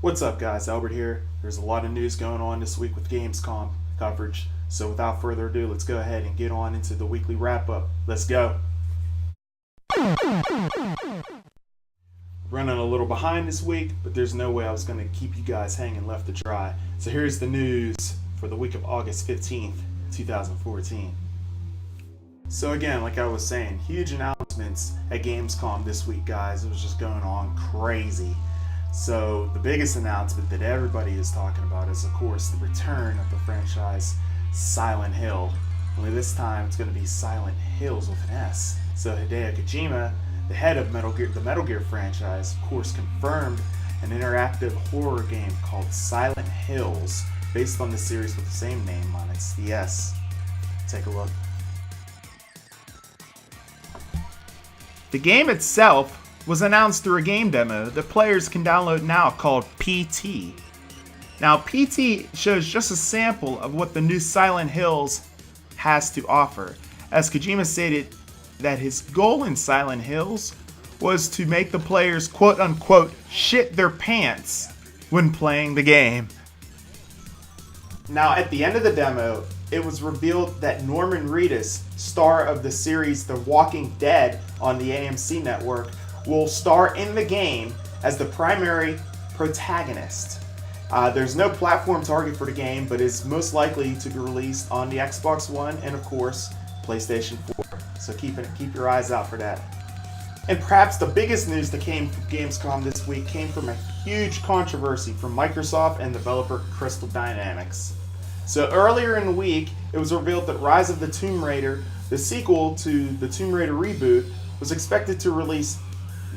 What's up, guys? Albert here. There's a lot of news going on this week with Gamescom coverage. So without further ado, let's go ahead and get on into the weekly wrap-up. Let's go. Running a little behind this week, but there's no way I was going to keep you guys hanging left to dry. So here's the news for the week of August 15th, 2014. So again, like I was saying, huge announcements at Gamescom this week, guys. It was just going on crazy. So the biggest announcement that everybody is talking about is, of course, the return of the franchise Silent Hill. Only this time it's going to be Silent Hills with an S. So Hideo Kojima, the head of the Metal Gear franchise, of course, confirmed an interactive horror game called Silent Hills, based on the series with the same name on its the S. Take a look. The game itself was announced through a game demo that players can download now called PT. Now, PT shows just a sample of what the new Silent Hills has to offer, as Kojima stated that his goal in Silent Hills was to make the players quote-unquote shit their pants when playing the game. Now, at the end of the demo, it was revealed that Norman Reedus, star of the series The Walking Dead on the AMC network, will star in the game as the primary protagonist. There's no platform target for the game, but is most likely to be released on the Xbox One and, of course, PlayStation 4. So keep your eyes out for that. And perhaps the biggest news that came from Gamescom this week came from a huge controversy from Microsoft and developer Crystal Dynamics. So earlier in the week, it was revealed that Rise of the Tomb Raider, the sequel to the Tomb Raider reboot, was expected to release,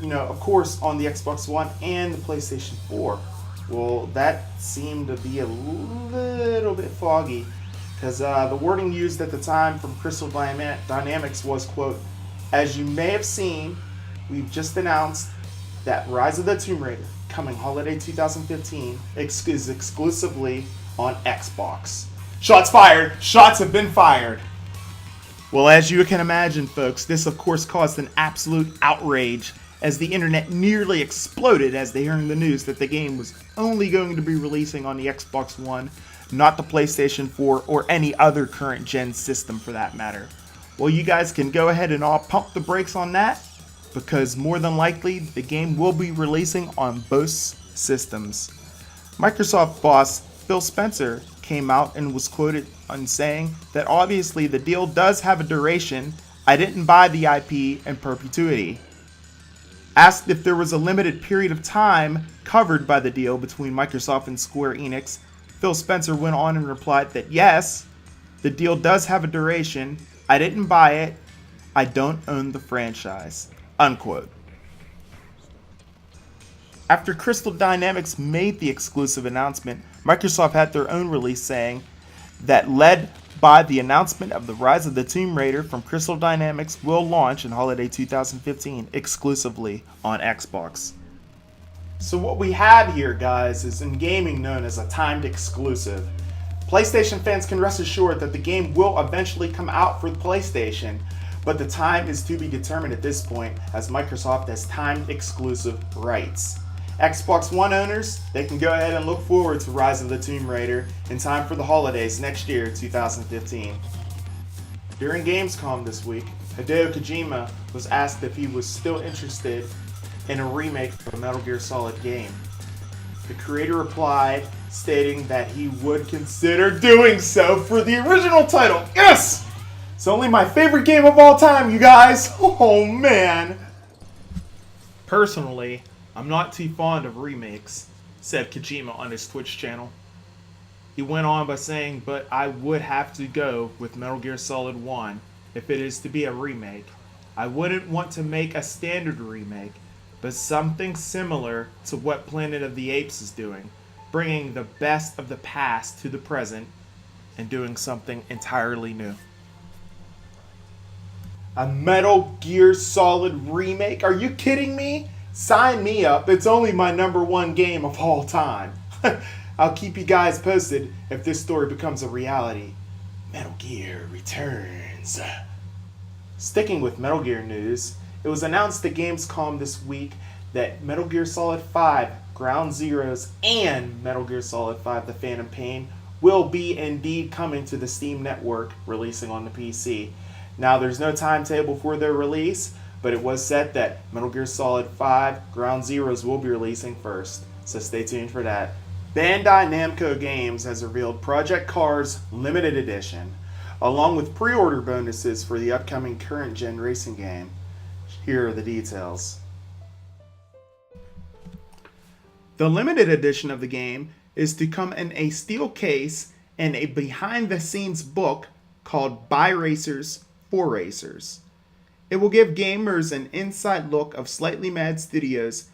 of course, on the Xbox One and the PlayStation 4. Well, that seemed to be a little bit foggy, because the wording used at the time from Crystal Dynamics was, quote, "As you may have seen, we've just announced that Rise of the Tomb Raider, coming holiday 2015, is exclusively on Xbox." Shots fired! Shots have been fired! Well, as you can imagine, folks, this of course caused an absolute outrage, as the internet nearly exploded as they heard the news that the game was only going to be releasing on the Xbox One, not the PlayStation 4 or any other current gen system for that matter. Well, you guys can go ahead and all pump the brakes on that, because more than likely the game will be releasing on both systems. Microsoft boss Phil Spencer came out and was quoted on saying that obviously the deal does have a duration. I didn't buy the IP in perpetuity. Asked if there was a limited period of time covered by the deal between Microsoft and Square Enix, Phil Spencer went on and replied that yes, the deal does have a duration. I didn't buy it. I don't own the franchise. Unquote. After Crystal Dynamics made the exclusive announcement, Microsoft had their own release saying that, led by the announcement of the Rise of the Tomb Raider from Crystal Dynamics, will launch in holiday 2015 exclusively on Xbox. So what we have here, guys, is in gaming known as a timed exclusive. PlayStation fans can rest assured that the game will eventually come out for the PlayStation, but the time is to be determined at this point, as Microsoft has timed exclusive rights. Xbox One owners, they can go ahead and look forward to Rise of the Tomb Raider in time for the holidays next year, 2015. During Gamescom this week, Hideo Kojima was asked if he was still interested in a remake of a Metal Gear Solid game. The creator replied, stating that he would consider doing so for the original title. Yes! It's only my favorite game of all time, you guys! Oh man! Personally, I'm not too fond of remakes, said Kojima on his Twitch channel. He went on by saying, but I would have to go with Metal Gear Solid 1 if it is to be a remake. I wouldn't want to make a standard remake, but something similar to what Planet of the Apes is doing, bringing the best of the past to the present and doing something entirely new. A Metal Gear Solid remake? Are you kidding me? Sign me up. It's only my #1 game of all time. I'll keep you guys posted if this story becomes a reality. Metal Gear returns. Sticking with Metal Gear news, it was announced at Gamescom this week that Metal Gear Solid 5 Ground Zeroes, and Metal Gear Solid 5 The Phantom Pain will be indeed coming to the Steam network, releasing on the PC. Now, there's no timetable for their release, but it was said that Metal Gear Solid 5 Ground Zeroes will be releasing first, so stay tuned for that. Bandai Namco Games has revealed Project Cars Limited Edition, along with pre-order bonuses for the upcoming current-gen racing game. Here are the details. The limited edition of the game is to come in a steel case and a behind-the-scenes book called By Racers for Racers. It will give gamers an inside look of Slightly Mad Studios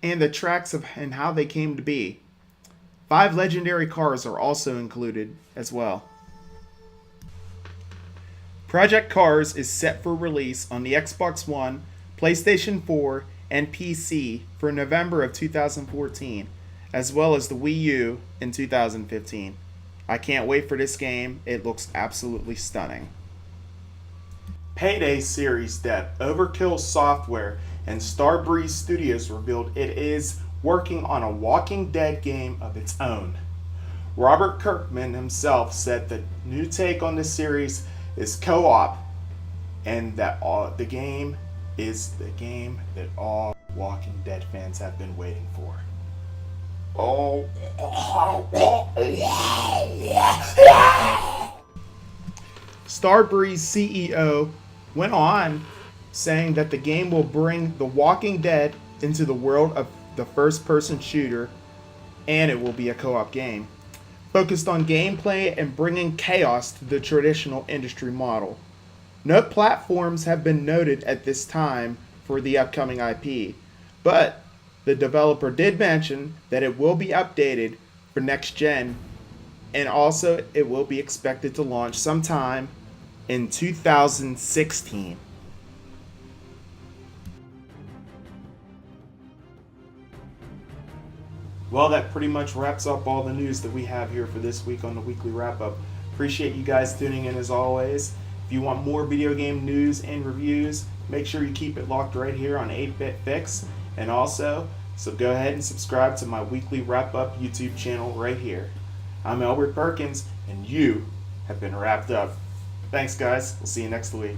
and the tracks and how they came to be. 5 legendary cars are also included as well. Project Cars is set for release on the Xbox One, PlayStation 4, and PC for November of 2014, as well as the Wii U in 2015. I can't wait for this game. It looks absolutely stunning. Payday series dev Overkill Software and Starbreeze Studios revealed it is working on a Walking Dead game of its own. Robert Kirkman himself said the new take on the series is co-op, and that the game is the game that all Walking Dead fans have been waiting for. Starbreeze CEO went on saying that the game will bring The Walking Dead into the world of the first-person shooter, and it will be a co-op game, focused on gameplay and bringing chaos to the traditional industry model. No platforms have been noted at this time for the upcoming IP, but the developer did mention that it will be updated for next gen, and also it will be expected to launch sometime in 2016. Well, that pretty much wraps up all the news that we have here for this week on the Weekly Wrap-Up. Appreciate you guys tuning in as always. If you want more video game news and reviews, make sure you keep it locked right here on 8-Bit Fix. And also, so go ahead and subscribe to my Weekly Wrap-Up YouTube channel right here. I'm Albert Perkins, and you have been wrapped up. Thanks, guys. We'll see you next week.